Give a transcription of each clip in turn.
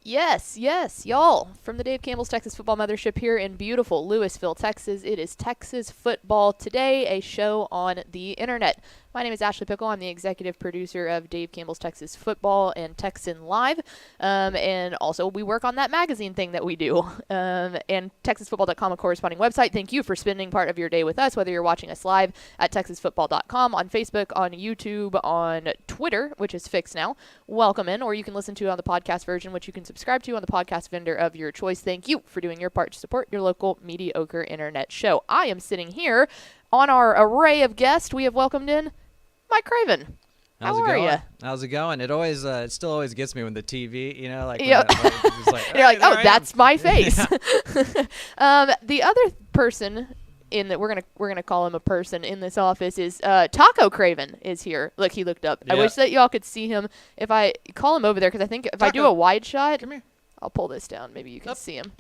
Yes, y'all. From the Dave Campbell's Texas Football Mothership here in beautiful Louisville, Texas, it is Texas Football Today, a show on the internet. My name is Ashley Pickle. I'm the executive producer of Dave Campbell's Texas Football and Texan Live. And also, we work on that magazine thing that we do. And TexasFootball.com, a corresponding website. Thank you for spending part of your day with us, whether you're watching us live at TexasFootball.com, on Facebook, on YouTube, on Twitter, which is fixed now. Welcome in. Or you can listen to it on the podcast version, which you can subscribe to on the podcast vendor of your choice. Thank you for doing your part to support your local mediocre internet show. I am sitting here on our array of guests. We have welcomed in Mike Craven. How's How it are going? you? How's it going? It always, it still always gets me when the TV, like, Yep. it's like, You're like, there oh, I am." that's my face. The other person in that we're gonna call him a person in this office is Taco Craven is here. Look, he looked up. I Yeah. wish that y'all could see him. If I call him over there, because I think if I do Taco, a wide shot, come here. I'll pull this down. Maybe you can Up. see him.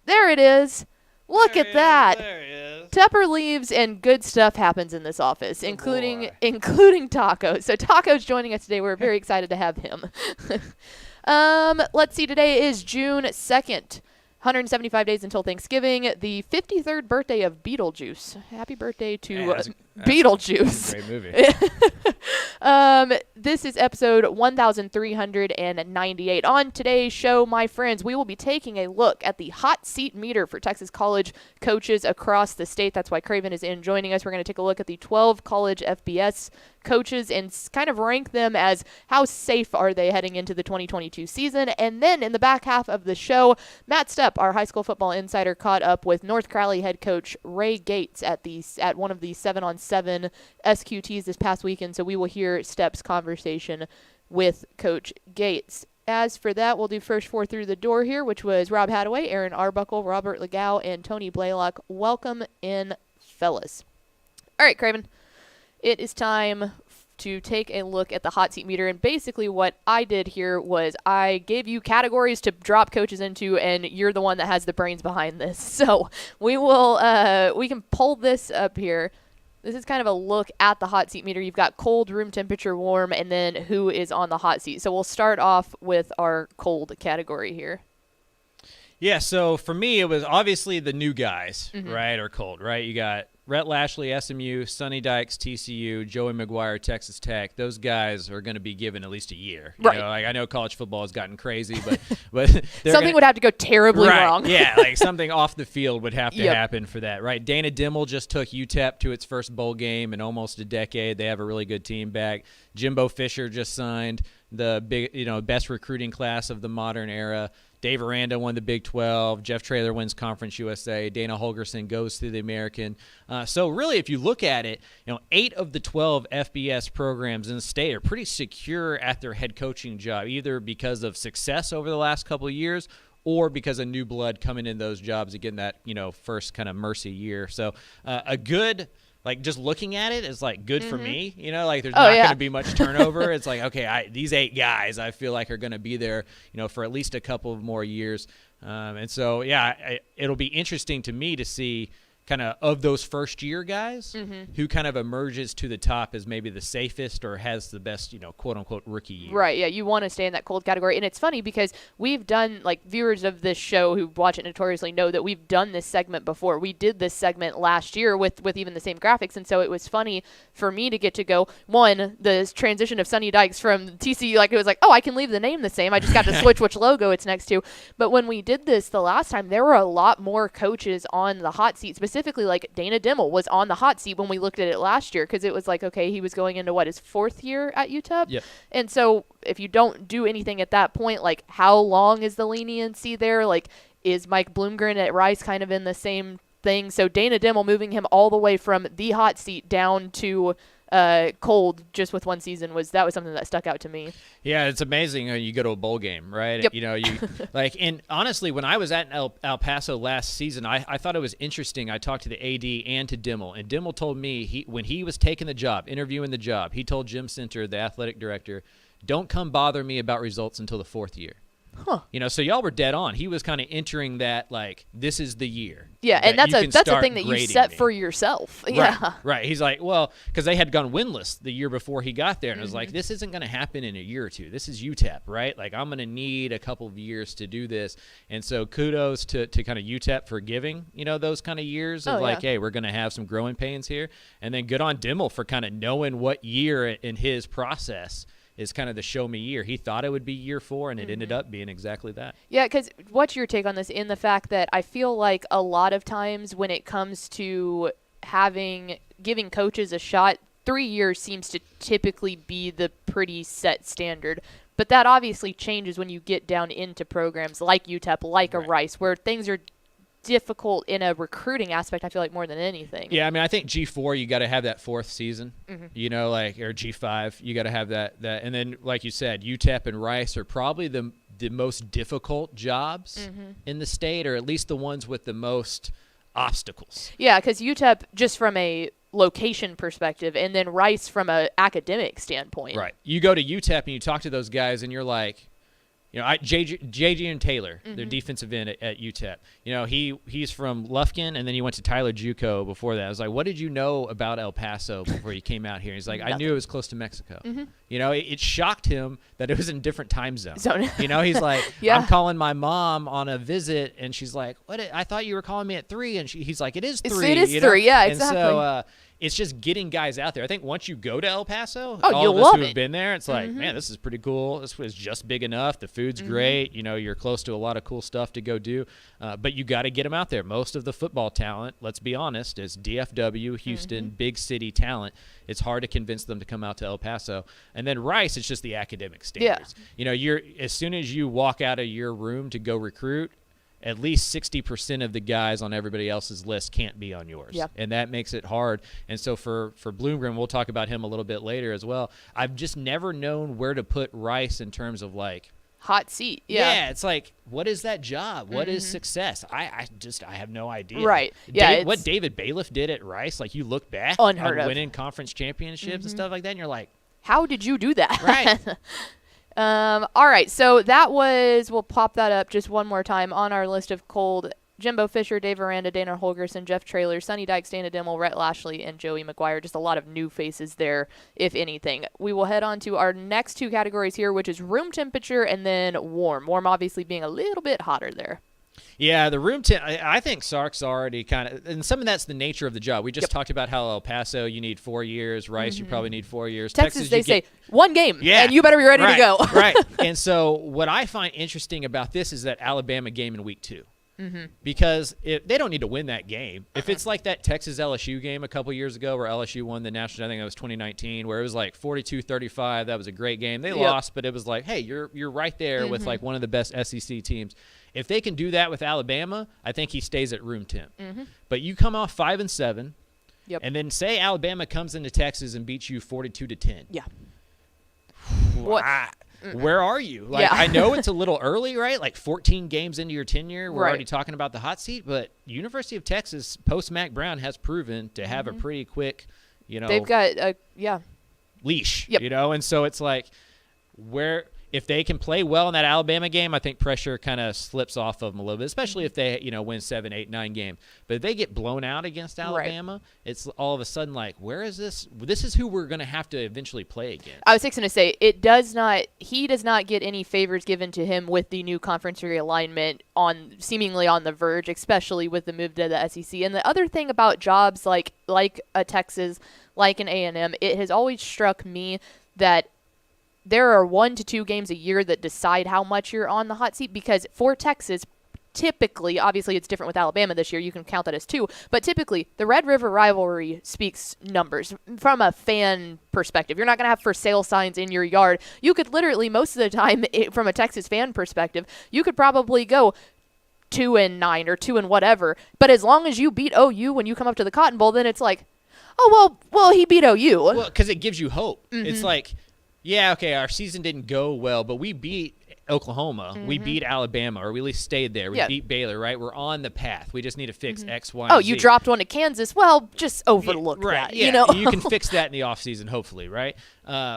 There it is. Look There at he that. Is, there he is. Tepper leaves and good stuff happens in this office, Good including boy. Taco. So Taco's joining us today. We're very excited to have him. Let's see. Today is June 2nd. 175 days until Thanksgiving, the 53rd birthday of Beetlejuice. Happy birthday to Man, that's Beetlejuice. a great movie. This is episode 1398. On today's show, my friends, we will be taking a look at the hot seat meter for Texas college coaches across the state. That's why Craven is in joining us. We're going to take a look at the 12 college FBS coaches and kind of rank them as how safe are they heading into the 2022 season. And then in the back half of the show, Matt Stepp, our high school football insider, caught up with North Crowley head coach Ray Gates at one of the 7-on-7 SQTs this past weekend. So we will hear Stepp's conversation with Coach Gates. As for that, we'll do first four through the door here, which was Rob Hadaway, Aaron Arbuckle, Robert Legow, and Tony Blaylock. Welcome in, fellas. All right, Craven. It is time to take a look at the hot seat meter. And basically what I did here was I gave you categories to drop coaches into, and you're the one that has the brains behind this. So we can pull this up here. This is kind of a look at the hot seat meter. You've got cold, room temperature, warm, and then who is on the hot seat. So we'll start off with our cold category here. Yeah, so for me, it was obviously the new guys, Mm-hmm. right, are cold, right? You got Rhett Lashley, SMU, Sonny Dykes, TCU, Joey McGuire, Texas Tech. Those guys are going to be given at least a year. Right. I know college football has gotten crazy, but Something would have to go terribly right, wrong. Yeah, like something off the field would have to Yep. happen for that, right? Dana Dimmel just took UTEP to its first bowl game in almost a decade. They have a really good team back. Jimbo Fisher just signed the best recruiting class of the modern era. Dave Aranda won the Big 12. Jeff Traylor wins Conference USA. Dana Holgerson goes through the American. So really, if you look at it, 8 of the 12 FBS programs in the state are pretty secure at their head coaching job, either because of success over the last couple of years or because of new blood coming in those jobs again that, first kind of mercy year. So a good – like, just looking at it is, like, good for me. There's not going to be much turnover. It's like, okay, these 8 guys I feel like are going to be there, for at least a couple of more years. And so, yeah, it'll be interesting to me to see kind of those first-year guys who kind of emerges to the top as maybe the safest or has the best, quote-unquote rookie year. Right, yeah, you want to stay in that cold category. And it's funny because we've done, viewers of this show who watch it notoriously know that we've done this segment before. We did this segment last year with even the same graphics, and so it was funny for me to get to go, one, the transition of Sonny Dykes from TCU, it was like, oh, I can leave the name the same. I just got to switch which logo it's next to. But when we did this the last time, there were a lot more coaches on the hot seat, specifically Dana Dimmel was on the hot seat when we looked at it last year because it was like, okay, he was going into his 4th year at UTEP. Yep. And so if you don't do anything at that point, how long is the leniency there? Is Mike Bloomgren at Rice kind of in the same thing? So Dana Dimmel moving him all the way from the hot seat down to cold just with one season was something that stuck out to me. Yeah, it's amazing you go to a bowl game, right? Yep. You and honestly, when I was at El Paso last season, I thought it was interesting. I talked to the AD and to Dimmel, and Dimmel told me when he was taking the job, interviewing the job, he told Jim Center, the athletic director, don't come bother me about results until the 4th year. Huh. So y'all were dead on. He was kind of entering that, like, this is the year. Yeah, and that's a thing that you set me. for yourself. Right, Yeah. right. He's like, well, because they had gone winless the year before he got there, and it was like, this isn't going to happen in a year or two. This is UTEP, right? Like, I'm going to need a couple of years to do this. And so kudos to kind of UTEP for giving, those kind of years of hey, we're going to have some growing pains here. And then good on Dimmel for kind of knowing what year in his process is kind of the show me year. He thought it would be year 4, and it ended up being exactly that. Yeah, because what's your take on this in the fact that I feel like a lot of times when it comes to giving coaches a shot, 3 years seems to typically be the pretty set standard. But that obviously changes when you get down into programs like UTEP, like a Rice, where things are difficult in a recruiting aspect, I feel like, more than anything. Yeah, I mean, I think G4, you got to have that 4th season, or G5, you got to have that. And then, like you said, UTEP and Rice are probably the most difficult jobs in the state, or at least the ones with the most obstacles. Yeah, because UTEP, just from a location perspective, and then Rice from an academic standpoint. Right. You go to UTEP and you talk to those guys, and you're like, JG and Taylor, their defensive end at UTEP. He's from Lufkin, and then he went to Tyler JUCO before that. I was like, what did you know about El Paso before you came out here? He's like, I knew it was close to Mexico. It shocked him that it was in a different time zone. He's like, I'm calling my mom on a visit, and she's like, what? I thought you were calling me at 3, and he's like, it is 3. It is 3, yeah, exactly. And so it's just getting guys out there. I think once you go to El Paso, all of of us us who have been there, it's like, man, this is pretty cool. This was just big enough. The food's great. You're close to a lot of cool stuff to go do. But you got to get them out there. Most of the football talent, let's be honest, is DFW, Houston, big city talent. It's hard to convince them to come out to El Paso. And then Rice, it's just the academic standards. You're as soon as you walk out of your room to go recruit, at least 60% of the guys on everybody else's list can't be on yours. Yeah. And that makes it hard. And so for Bloomgren, we'll talk about him a little bit later as well. I've just never known where to put Rice in terms of like hot seat. Yeah. It's like, what is that job? What is success? I have no idea. Right. Yeah. What David Bailiff did at Rice, like you look back unheard on of. winning conference championships and stuff like that, and you're like, how did you do that? Right. All right, so we'll pop that up just one more time on our list of cold. Jimbo Fisher, Dave Aranda, Dana Holgerson, Jeff Traylor, Sonny Dykes, Dana Dimmel, Rhett Lashley, and Joey McGuire. Just a lot of new faces there, if anything. We will head on to our next 2 categories here, which is room temperature and then warm. Warm obviously being a little bit hotter there. Yeah, the room I think Sark's already kind of – and some of that's the nature of the job. We just talked about how El Paso, you need 4 years. Rice, you probably need 4 years. Texas they say 1 game, yeah, and you better be ready to go. Right. And so what I find interesting about this is that Alabama game in week 2. Because they don't need to win that game. If it's like that Texas LSU game a couple years ago where LSU won the national, I think that was 2019, where it was like 42-35. That was a great game. They lost, but it was like, hey, you're right there with like one of the best SEC teams. If they can do that with Alabama, I think he stays at room temp. But you come off 5-7, and then say Alabama comes into Texas and beats you 42-10. Yeah. Where are you? Like, I know it's a little early, right? Like 14 games into your tenure, we're already talking about the hot seat. But University of Texas, post Mac Brown, has proven to have a pretty quick, they've got a leash, and so it's like where. If they can play well in that Alabama game, I think pressure kind of slips off of them a little bit, especially if they, win 7, 8, 9 games. But if they get blown out against Alabama, it's all of a sudden like, where is this? This is who we're going to have to eventually play against. I was going to say, he does not get any favors given to him with the new conference realignment seemingly on the verge, especially with the move to the SEC. And the other thing about jobs like a Texas, like an A&M, it has always struck me that there are 1 to 2 games a year that decide how much you're on the hot seat, because for Texas, typically, obviously it's different with Alabama this year, you can count that as 2, but typically the Red River rivalry speaks numbers from a fan perspective. You're not going to have for sale signs in your yard. You could literally, most of the time, from a Texas fan perspective, you could probably go 2-9 or 2 and whatever, but as long as you beat OU when you come up to the Cotton Bowl, then it's like, oh, well, he beat OU. Well, because it gives you hope. It's like, yeah, okay, our season didn't go well, but we beat Oklahoma. We beat Alabama, or we at least stayed there. We beat Baylor, right? We're on the path. We just need to fix X, Y, and Z. You dropped one to Kansas. Well, just overlook that. Yeah, you know? You can fix that in the offseason, hopefully, right?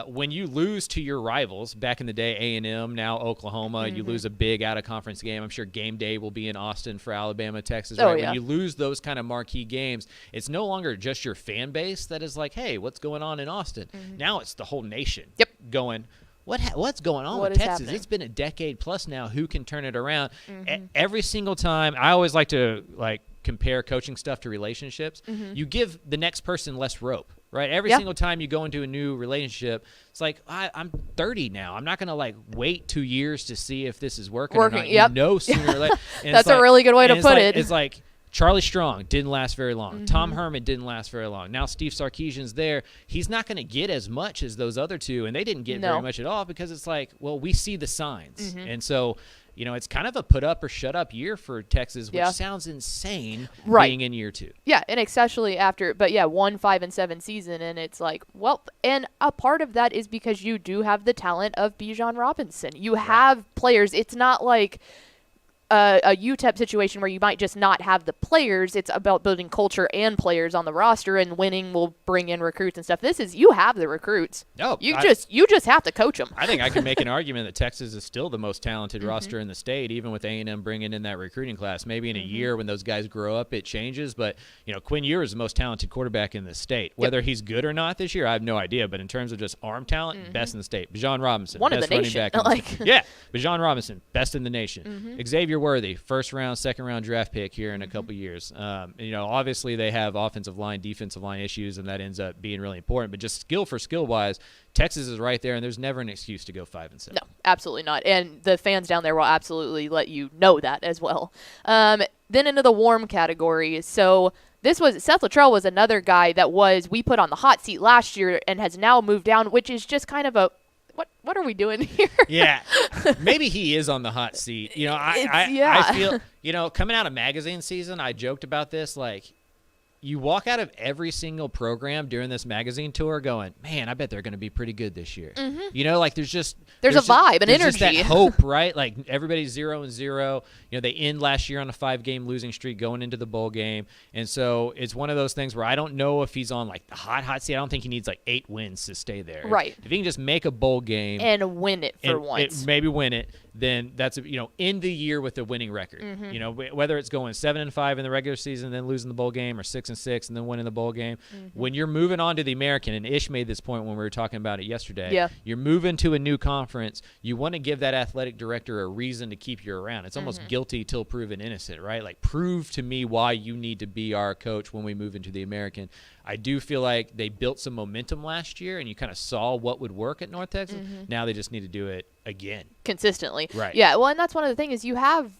When you lose to your rivals, back in the day, A&M, now Oklahoma, you lose a big out-of-conference game. I'm sure game day will be in Austin for Alabama, Texas, right? When you lose those kind of marquee games, it's no longer just your fan base that is like, hey, what's going on in Austin? Now it's the whole nation going, what's going on with Texas? Happening? It's been a decade plus now. Who can turn it around? Every single time, I always like to compare coaching stuff to relationships. You give the next person less rope, right? Every single time you go into a new relationship, it's like, I'm 30 now. I'm not going to wait 2 years to see if this is working or not. Yep. You know sooner or later. That's a really good way to put it. It's like Charlie Strong didn't last very long. Tom Herman didn't last very long. Now Steve Sarkisian's there. He's not going to get as much as those other two, and they didn't get very much at all because it's like, well, we see the signs. And so, it's kind of a put up or shut up year for Texas, which sounds insane being in year 2. Yeah, and especially after, 1-5-7 season, and it's like, well, and a part of that is because you do have the talent of Bijan Robinson. You have players. It's not like a UTEP situation where you might just not have the players. It's about building culture and players on the roster, and winning will bring in recruits and stuff. This is, you have the recruits. You just have to coach them. I think I can make an argument that Texas is still the most talented roster in the state, even with A&M bringing in that recruiting class. Maybe in a year when those guys grow up, it changes. But, Quinn Ewers is the most talented quarterback in the state. Whether he's good or not this year, I have no idea. But in terms of just arm talent, best in the state. Bijan Robinson, one best of the running nation. back in the state. Yeah, Bijan Robinson, best in the nation. Xavier Worthy, first round, second round draft pick here in a couple years. Obviously they have offensive line, defensive line issues, and that ends up being really important. But just skill wise, Texas is right there, and there's never an excuse to go 5-7. No, absolutely not. And the fans down there will absolutely let you know that as well. Then into the warm category. So Seth Luttrell was another guy that we put on the hot seat last year and has now moved down, which is just kind of a, what are we doing here? Yeah, maybe he is on the hot seat. I feel, coming out of magazine season, I joked about this, you walk out of every single program during this magazine tour going, man, I bet they're going to be pretty good this year. There's a vibe, an energy. Just that hope, right? Everybody's 0-0. They end last year on a 5-game losing streak going into the bowl game. And so it's one of those things where I don't know if he's on the hot seat. I don't think he needs 8 wins to stay there. Right. If he can just make a bowl game and win it for once. Maybe win it. Then that's end the year with a winning record. Whether it's going 7-5 in the regular season, then losing the bowl game, or 6-6 and then winning the bowl game. When you're moving on to the American, and Ish made this point when we were talking about it yesterday. Yeah. You're moving to a new conference. You want to give that athletic director a reason to keep you around. It's almost guilty till proven innocent, right? Prove to me why you need to be our coach when we move into the American. I do feel like they built some momentum last year, and you kind of saw what would work at North Texas. Now they just need to do it again. Consistently. Right. Yeah, well, and that's one of the things is you have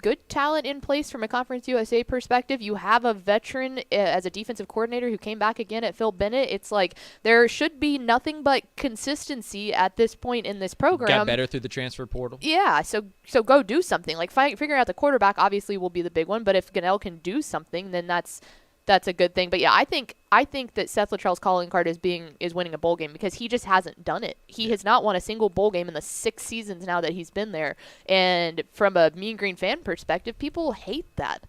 good talent in place from a Conference USA perspective. You have a veteran as a defensive coordinator who came back again at Phil Bennett. It's there should be nothing but consistency at this point in this program. Got better through the transfer portal. Yeah, so go do something. Figuring out the quarterback obviously will be the big one, but if Gunnell can do something, then that's a good thing. But yeah, I think that Seth Luttrell's calling card is winning a bowl game because he just hasn't done it. He has not won a single bowl game in the 6 seasons now that he's been there. And from a Mean Green fan perspective, people hate that.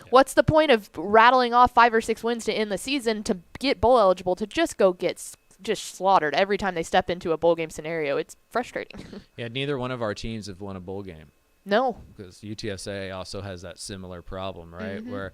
What's the point of rattling off 5 or 6 wins to end the season to get bowl eligible to just go get just slaughtered every time they step into a bowl game scenario? It's frustrating. Yeah, neither one of our teams have won a bowl game. No. Because UTSA also has that similar problem, right? Where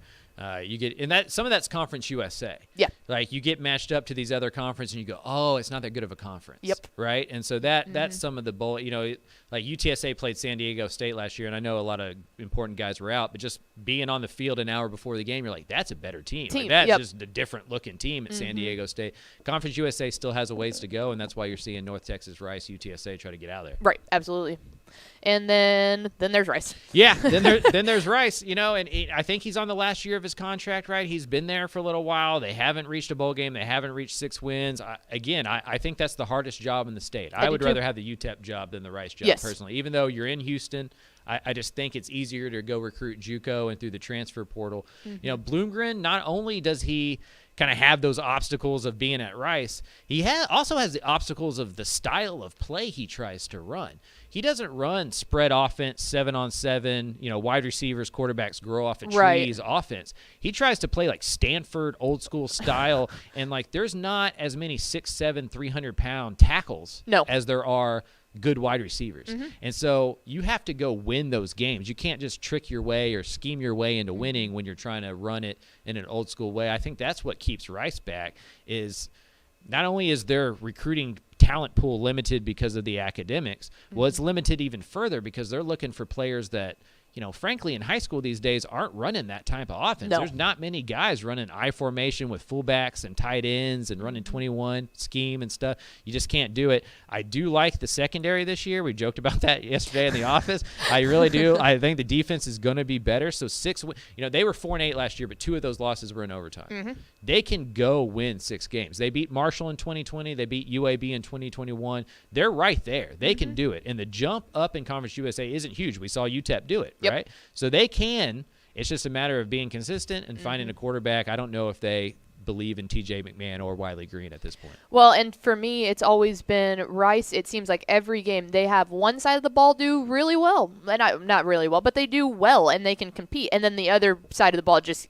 you get, and that some of that's Conference USA. Yeah. You get matched up to these other conferences, and you go, oh, it's not that good of a conference. Yep. Right. And so that's some of the bowl. UTSA played San Diego State last year, and I know a lot of important guys were out, but just being on the field an hour before the game, you're like, that's a better team. That's just a different looking team at San Diego State. Conference USA still has a ways to go, and that's why you're seeing North Texas, Rice, UTSA try to get out of there. Right. Absolutely. And then there's Rice. Yeah, then there's Rice, and I think he's on the last year of his contract, right? He's been there for a little while. They haven't reached a bowl game. They haven't reached 6 wins. I think that's the hardest job in the state. I would rather have the UTEP job than the Rice job, personally. Even though you're in Houston, I just think it's easier to go recruit JUCO and through the transfer portal. Bloomgren, not only does he kind of have those obstacles of being at Rice, he also has the obstacles of the style of play he tries to run. He doesn't run spread offense, 7-on-7, wide receivers, quarterbacks grow off of trees offense. He tries to play like Stanford old school style, and like there's not as many 6'7", 300-pound tackles as there are good wide receivers. And so you have to go win those games. You can't just trick your way or scheme your way into winning when you're trying to run it in an old school way. I think that's what keeps Rice back, is not only is their recruiting talent pool limited because of the academics, well, it's limited even further because they're looking for players that, frankly, in high school these days aren't running that type of offense. There's not many guys running I formation with fullbacks and tight ends and running 21 scheme and stuff. You just can't do it. I do like the secondary this year. We joked about that yesterday in the office. I really do. I think the defense is going to be better. So they were 4-8 last year, but 2 of those losses were in overtime. They can go win 6 games. They beat Marshall in 2020. They beat UAB in 2021. They're right there. They can do it. And the jump up in Conference USA isn't huge. We saw UTEP do it. Right? So they can. It's just a matter of being consistent and finding a quarterback. I don't know if they believe in TJ McMahon or Wiley Green at this point. Well, and for me, it's always been Rice. It seems like every game they have one side of the ball do really well. Not really well, but they do well, and they can compete. And then the other side of the ball just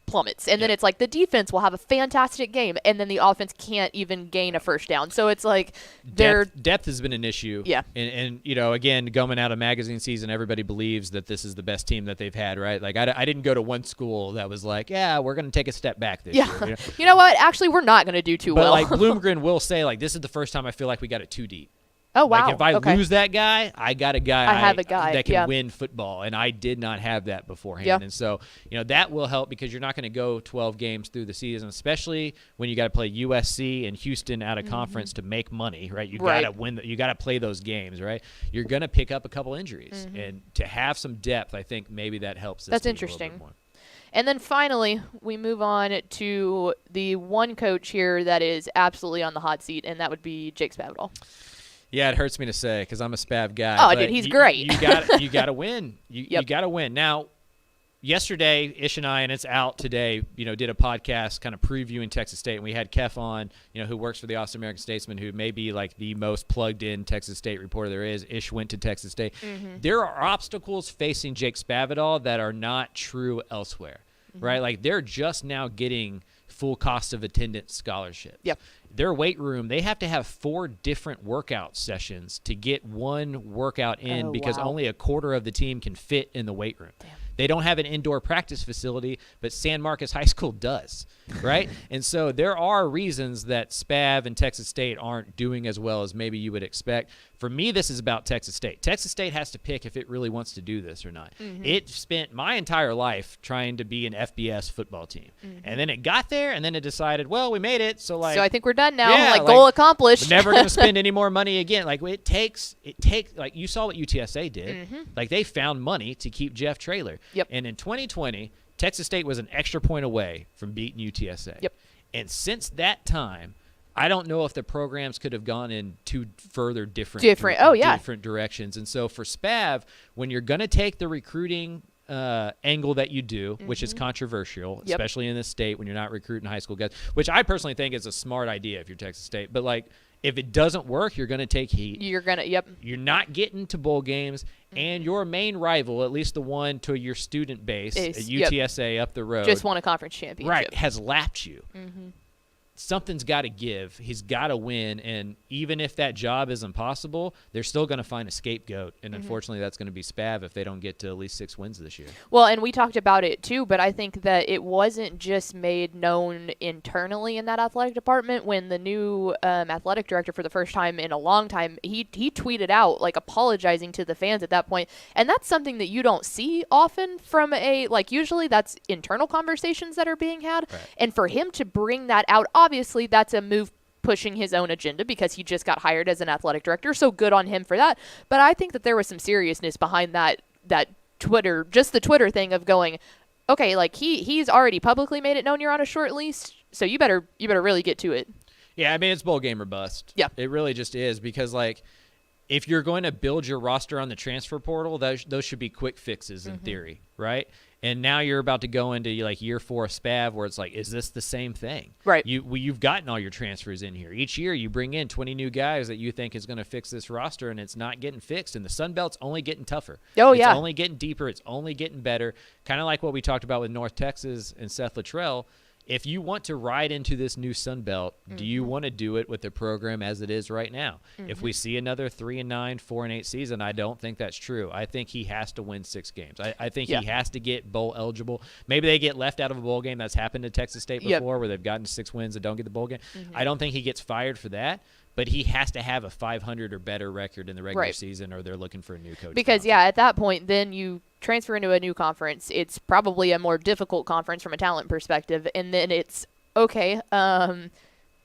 plummets. And then it's like the defense will have a fantastic game, and then the offense can't even gain a first down. So it's like depth has been an issue. Yeah. And again, going out of magazine season, everybody believes that this is the best team that they've had, right? Like I didn't go to one school that was like, yeah, we're going to take a step back this year. You know what? Actually, we're not going to do too well. But like Bloomgren will say, like, this is the first time I feel like we got it too deep. Oh, wow. Like if I lose that guy, I got a guy, have a guy that can win football, and I did not have that beforehand. And so, that will help because you're not going to go 12 games through the season, especially when you got to play USC and Houston out of conference to make money, right? You got to win. You got to play those games, right? You're going to pick up a couple injuries, and to have some depth, I think maybe that helps. That's interesting. A little bit more. And then finally, we move on to the one coach here that is absolutely on the hot seat, and that would be Jake Spavital. Yeah, it hurts me to say because I'm a Spav guy. Oh, dude, he's great. You got to win. You got to win. Now, yesterday, Ish and I, and it's out today, did a podcast kind of previewing Texas State, and we had Kef on, who works for the Austin American Statesman, who may be like the most plugged-in Texas State reporter there is. Ish went to Texas State. There are obstacles facing Jake Spavital that are not true elsewhere, right? Like they're just now getting full cost of attendance scholarships. Yep. Their weight room, they have to have 4 different workout sessions to get one workout in because only a quarter of the team can fit in the weight room. Damn. They don't have an indoor practice facility, but San Marcos High School does, right? And so there are reasons that Spav and Texas State aren't doing as well as maybe you would expect. For me, this is about Texas State. Texas State has to pick if it really wants to do this or not. It spent my entire life trying to be an FBS football team. And then it got there, and then it decided, well, we made it, so I think we're done now. Goal accomplished. We're never going to spend any more money again. Like it takes like you saw what UTSA did. Like they found money to keep Jeff Traylor. Yep. And in 2020, Texas State was an extra point away from beating UTSA. Yep. And since that time, I don't know if the programs could have gone in 2 further different directions. And so for Spav, when you're going to take the recruiting angle that you do, which is controversial, especially in this state when you're not recruiting high school guys, which I personally think is a smart idea if you're Texas State. But like, if it doesn't work, you're going to take heat. You're not getting to bowl games, and your main rival, at least the one to your student base at UTSA up the road, just won a conference championship. Right, has lapped you. Something's got to give. He's got to win, and even if that job is impossible, they're still going to find a scapegoat, and unfortunately that's going to be Spav if they don't get to at least 6 wins this year. Well, and we talked about it too, but I think that it wasn't just made known internally in that athletic department. When the new athletic director, for the first time in a long time, he tweeted out like apologizing to the fans at that point, and that's something that you don't see often from usually that's internal conversations that are being had, and for him to bring that out, obviously that's a move pushing his own agenda because he just got hired as an athletic director, so good on him for that. But I think that there was some seriousness behind that Twitter, just the Twitter thing of going, okay, like he's already publicly made it known you're on a short lease, so you better really get to it. Yeah, I mean, it's bowl game or bust. Yeah. It really just is because, like, if you're going to build your roster on the transfer portal, those should be quick fixes in theory, right? And now you're about to go into like year 4 of SPAV where it's like, is this the same thing? Right. You've gotten all your transfers in here. Each year you bring in 20 new guys that you think is going to fix this roster, and it's not getting fixed. And the Sun Belt's only getting tougher. Oh, it's yeah. only getting deeper. It's only getting better. Kind of like what we talked about with North Texas and Seth Luttrell. If you want to ride into this new Sun Belt, do you want to do it with the program as it is right now? If we see another 3-9, 4-8 season, I don't think that's true. I think he has to win 6 games. I think he has to get bowl eligible. Maybe they get left out of a bowl game. That's happened to Texas State before where they've gotten 6 wins and don't get the bowl game. I don't think he gets fired for that. But he has to have a 500 or better record in the regular season, or they're looking for a new coach. Because, at that point, then you transfer into a new conference. It's probably a more difficult conference from a talent perspective. And then it's, okay,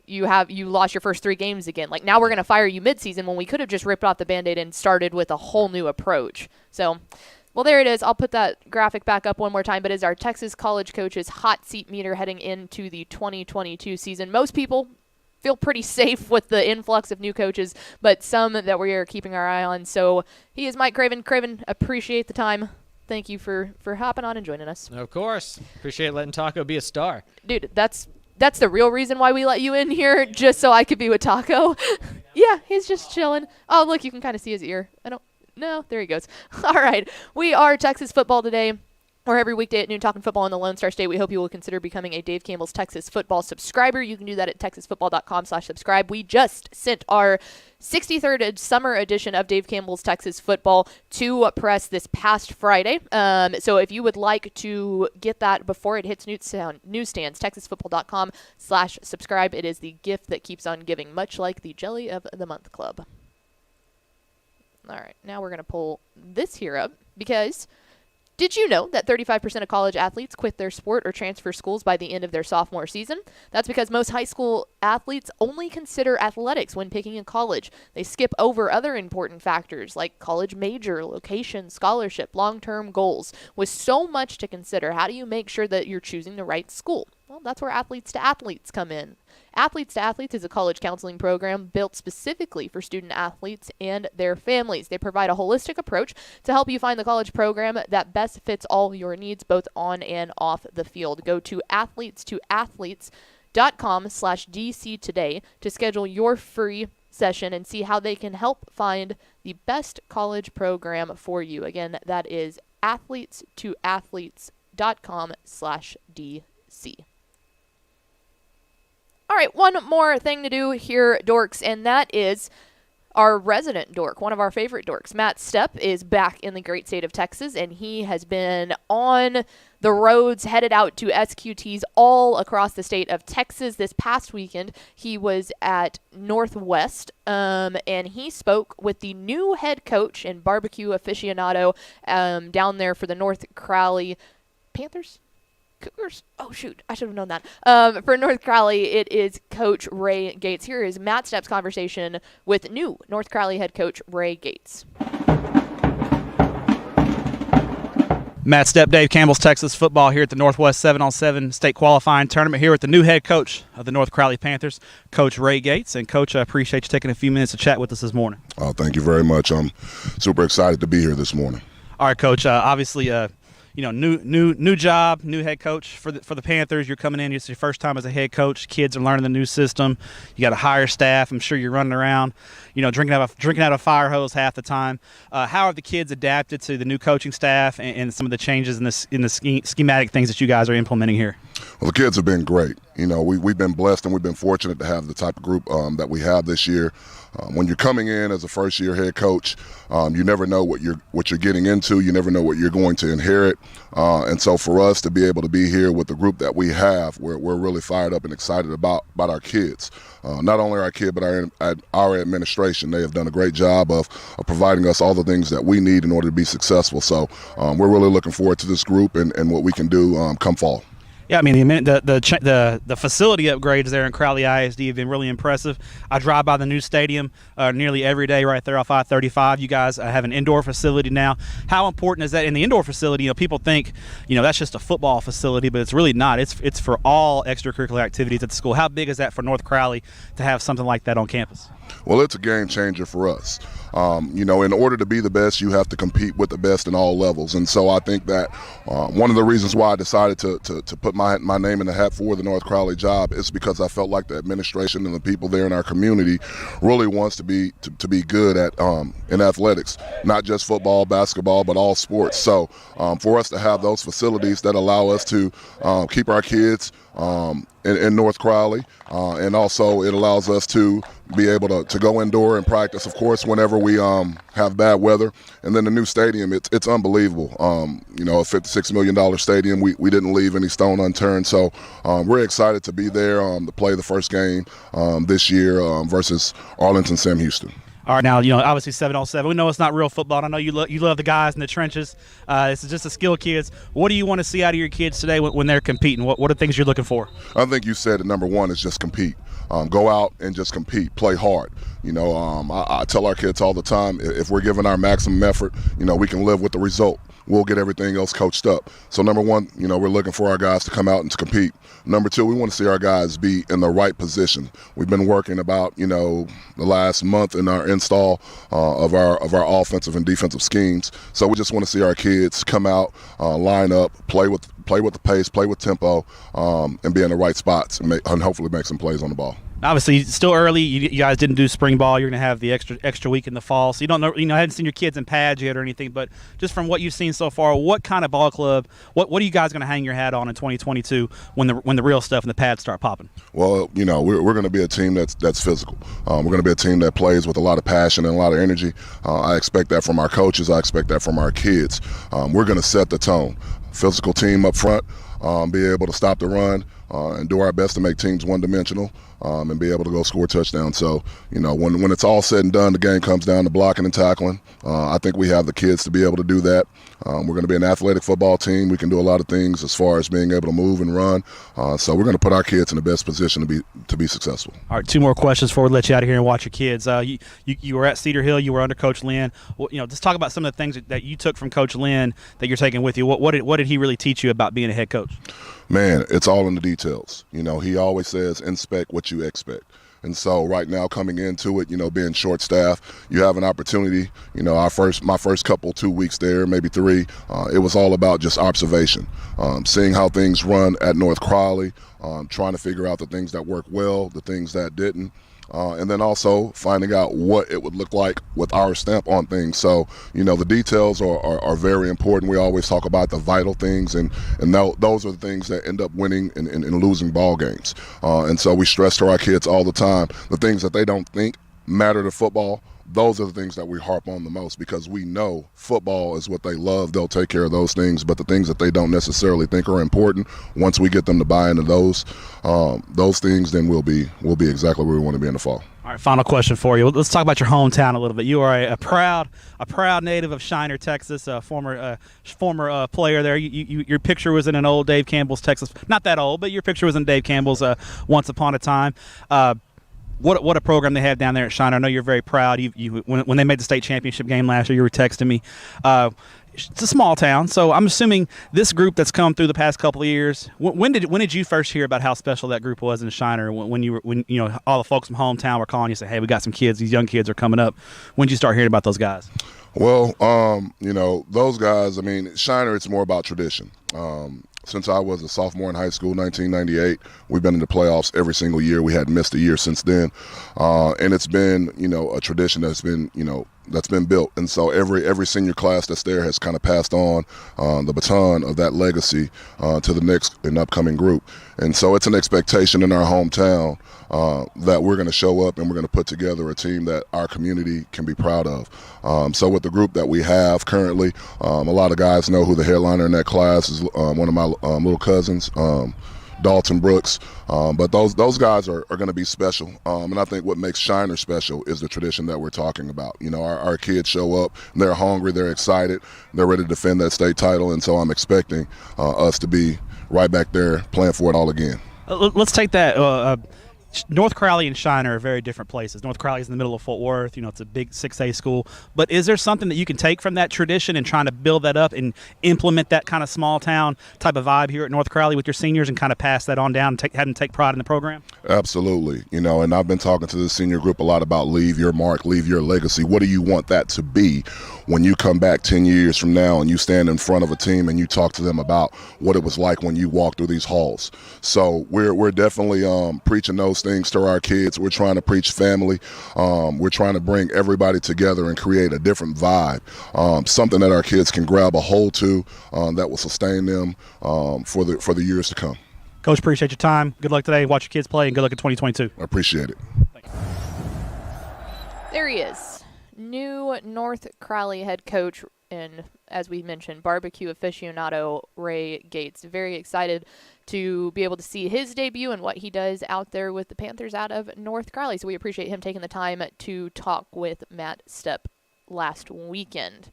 you lost your first 3 games again. Like, now we're going to fire you midseason when we could have just ripped off the Band-Aid and started with a whole new approach. So, well, there it is. I'll put that graphic back up one more time. But it's our Texas college coaches hot seat meter heading into the 2022 season. Most people feel pretty safe with the influx of new coaches, but some that we are keeping our eye on. So he is Mike Craven. Craven, appreciate the time. Thank you for hopping on and joining us. Of course. Appreciate letting Taco be a star. Dude, that's the real reason why we let you in here, just so I could be with Taco. Yeah, he's just chilling. Oh, look, you can kind of see his ear. No, there he goes. All right, we are Texas Football Today. We're every weekday at noon talking football in the Lone Star State. We hope you will consider becoming a Dave Campbell's Texas Football subscriber. You can do that at texasfootball.com/subscribe. We just sent our 63rd summer edition of Dave Campbell's Texas Football to press this past Friday. So if you would like to get that before it hits newsstands, texasfootball.com/subscribe. It is the gift that keeps on giving, much like the Jelly of the Month Club. All right, now we're going to pull this here up because did you know that 35% of college athletes quit their sport or transfer schools by the end of their sophomore season? That's because most high school athletes only consider athletics when picking a college. They skip over other important factors like college major, location, scholarship, long-term goals. With so much to consider, how do you make sure that you're choosing the right school? Well, that's where Athletes to Athletes come in. Athletes to Athletes is a college counseling program built specifically for student athletes and their families. They provide a holistic approach to help you find the college program that best fits all your needs, both on and off the field. Go to athletetoathletes.com/DC today to schedule your free session and see how they can help find the best college program for you. Again, that is athletetoathletes.com/DC. All right, one more thing to do here, dorks, and that is our resident dork, one of our favorite dorks. Matt Stepp is back in the great state of Texas, and he has been on the roads, headed out to SQTs all across the state of Texas. This past weekend, he was at Northwest, and he spoke with the new head coach and barbecue aficionado down there for the North Crowley Panthers? Cougars? Oh, shoot. I should have known that. For North Crowley, it is Coach Ray Gates. Here is Matt Stepp's conversation with new North Crowley head coach Ray Gates. Matt Stepp, Dave Campbell's Texas Football here at the Northwest 7-on-7 state qualifying tournament here with the new head coach of the North Crowley Panthers, Coach Ray Gates. And, Coach, I appreciate you taking a few minutes to chat with us this morning. Oh, thank you very much. I'm super excited to be here this morning. All right, Coach. Obviously, new job, new head coach for the Panthers. You're coming in. It's your first time as a head coach. Kids are learning the new system. You got to hire staff. I'm sure you're running around, drinking out of a fire hose half the time. How have the kids adapted to the new coaching staff and some of the changes in the schematic things that you guys are implementing here? Well, the kids have been great. We've been blessed and we've been fortunate to have the type of group that we have this year. When you're coming in as a first-year head coach, you never know what you're getting into. You never know what you're going to inherit. And so for us to be able to be here with the group that we have, we're really fired up and excited about our kids. Not only our kid, but our administration. They have done a great job of providing us all the things that we need in order to be successful. So we're really looking forward to this group and what we can do come fall. Yeah, I mean the facility upgrades there in Crowley ISD have been really impressive. I drive by the new stadium nearly every day right there off I-35. You guys have an indoor facility now. How important is that in the indoor facility? People think that's just a football facility, but it's really not. It's for all extracurricular activities at the school. How big is that for North Crowley to have something like that on campus? Well, it's a game changer for us. In order to be the best, you have to compete with the best in all levels. And so I think that one of the reasons why I decided to put my name in the hat for the North Crowley job is because I felt like the administration and the people there in our community really wants to be good at in athletics, not just football, basketball, but all sports. So for us to have those facilities that allow us to keep our kids in North Crowley, and also it allows us to be able to go indoor and practice, of course, whenever we have bad weather. And then the new stadium, it's unbelievable. A $56 million stadium, we didn't leave any stone unturned. So we're excited to be there to play the first game this year versus Arlington Sam Houston. All right, now, obviously 7-on-7. We know it's not real football. I know you love the guys in the trenches. This is just the skill kids. What do you want to see out of your kids today when they're competing? What are things you're looking for? I think you said it. Number one is just compete. Go out and just compete. Play hard. I tell our kids all the time, if we're giving our maximum effort, we can live with the result. We'll get everything else coached up. So number one, we're looking for our guys to come out and to compete. Number two, we want to see our guys be in the right position. We've been working about, the last month in our install of our offensive and defensive schemes. So we just want to see our kids come out, line up, play with the pace, play with tempo, and be in the right spots and hopefully make some plays on the ball. Obviously, it's still early. You guys didn't do spring ball. You're going to have the extra week in the fall. So you don't know, I haven't seen your kids in pads yet or anything, but just from what you've seen so far, what kind of ball club, what are you guys going to hang your hat on in 2022 when the real stuff and the pads start popping? Well, we're going to be a team that's physical. We're going to be a team that plays with a lot of passion and a lot of energy. I expect that from our coaches. I expect that from our kids. We're going to set the tone. Physical team up front, be able to stop the run, and do our best to make teams one-dimensional, and be able to go score touchdowns. So, when it's all said and done, the game comes down to blocking and tackling. I think we have the kids to be able to do that. We're going to be an athletic football team. We can do a lot of things as far as being able to move and run. So we're going to put our kids in the best position to be successful. All right, two more questions before we let you out of here and watch your kids. You were at Cedar Hill. You were under Coach Lynn. Well, just talk about some of the things that you took from Coach Lynn that you're taking with you. What did he really teach you about being a head coach? Man, it's all in the details. He always says, inspect what you expect. And so right now coming into it, being short staffed, you have an opportunity. My first couple 2 weeks there, maybe 3, it was all about just observation, seeing how things run at North Crowley, trying to figure out the things that work well, the things that didn't. And then also finding out what it would look like with our stamp on things. So, the details are very important. We always talk about the vital things, and those are the things that end up winning and losing ball games. And so we stress to our kids all the time, the things that they don't think matter to football, those are the things that we harp on the most, because we know football is what they love. They'll take care of those things, but the things that they don't necessarily think are important, once we get them to buy into those things, then we'll be exactly where we want to be in the fall. All right, final question for you. Let's talk about your hometown a little bit. You are a proud native of Shiner, Texas, a former player there. Your picture was in an old Dave Campbell's Texas. Not that old, but your picture was in Dave Campbell's once upon a time. What a program they have down there at Shiner. I know you're very proud. When they made the state championship game last year, you were texting me. It's a small town, so I'm assuming this group that's come through the past couple of years. When did you first hear about how special that group was in Shiner? When all the folks from hometown were calling you, say, "Hey, we got some kids. These young kids are coming up." When did you start hearing about those guys? Well, those guys. I mean, Shiner, it's more about tradition. Since I was a sophomore in high school, 1998, we've been in the playoffs every single year. We hadn't missed a year since then, and it's been, a tradition that's been built. And so every senior class that's there has kind of passed on the baton of that legacy to the next and upcoming group. And so it's an expectation in our hometown that we're going to show up and we're going to put together a team that our community can be proud of. So with the group that we have currently, a lot of guys know who the headliner in that class is. One of my little cousins, Dalton Brooks, but those guys are going to be special, and I think what makes Shiner special is the tradition that we're talking about. Our kids show up, they're hungry, they're excited, they're ready to defend that state title, and so I'm expecting us to be right back there playing for it all again. Let's take that. North Crowley and Shiner are very different places. North Crowley is in the middle of Fort Worth. It's a big 6A school. But is there something that you can take from that tradition and trying to build that up and implement that kind of small town type of vibe here at North Crowley with your seniors and kind of pass that on down and have them take pride in the program? Absolutely. And I've been talking to the senior group a lot about leave your mark, leave your legacy. What do you want that to be when you come back 10 years from now and you stand in front of a team and you talk to them about what it was like when you walked through these halls? So we're definitely preaching those things to our kids. We're trying to preach family. We're trying to bring everybody together and create a different vibe, something that our kids can grab a hold to that will sustain them for the years to come. Coach, appreciate your time. Good luck today. Watch your kids play, and good luck in 2022. I appreciate it. There he is, new North Crowley head coach, and as we mentioned, barbecue aficionado Ray Gates. Very excited to be able to see his debut and what he does out there with the Panthers out of North Crowley. So we appreciate him taking the time to talk with Matt Stepp last weekend.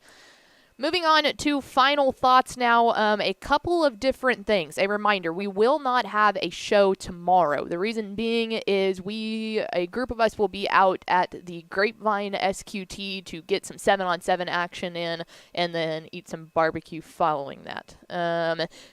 Moving on to final thoughts now, a couple of different things. A reminder, we will not have a show tomorrow. The reason being is a group of us will be out at the Grapevine SQT to get some 7-on-7 action in and then eat some barbecue following that.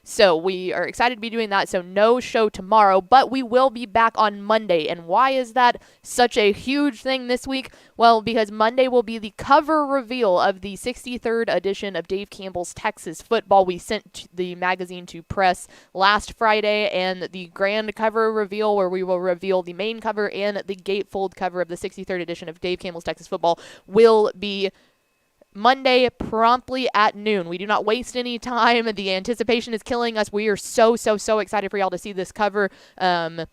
So we are excited to be doing that. So no show tomorrow, but we will be back on Monday. And why is that such a huge thing this week? Well, because Monday will be the cover reveal of the 63rd edition of Dave Campbell's Texas Football. We sent the magazine to press last Friday, and the grand cover reveal where we will reveal the main cover and the gatefold cover of the 63rd edition of Dave Campbell's Texas Football will be Monday promptly at noon. We do not waste any time. The anticipation is killing us. We are so excited for y'all to see this cover. And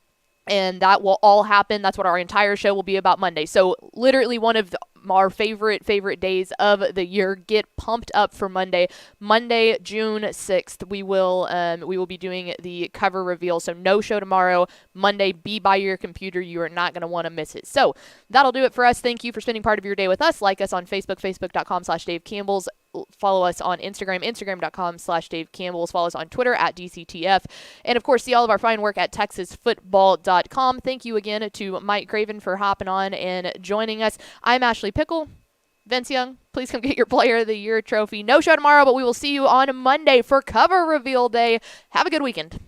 that will all happen. That's what our entire show will be about Monday. So literally one of our favorite days of the year. Get pumped up for Monday. Monday, June 6th, we will be doing the cover reveal. So no show tomorrow. Monday, be by your computer. You are not going to want to miss it. So that'll do it for us. Thank you for spending part of your day with us. Like us on Facebook, facebook.com/Dave Campbell's. Follow us on Instagram, instagram.com/Dave Campbell's. Follow us on Twitter at DCTF. And, of course, see all of our fine work at TexasFootball.com. Thank you again to Mike Craven for hopping on and joining us. I'm Ashley Pickle. Vince Young, please come get your Player of the Year trophy. No show tomorrow, but we will see you on Monday for Cover Reveal Day. Have a good weekend.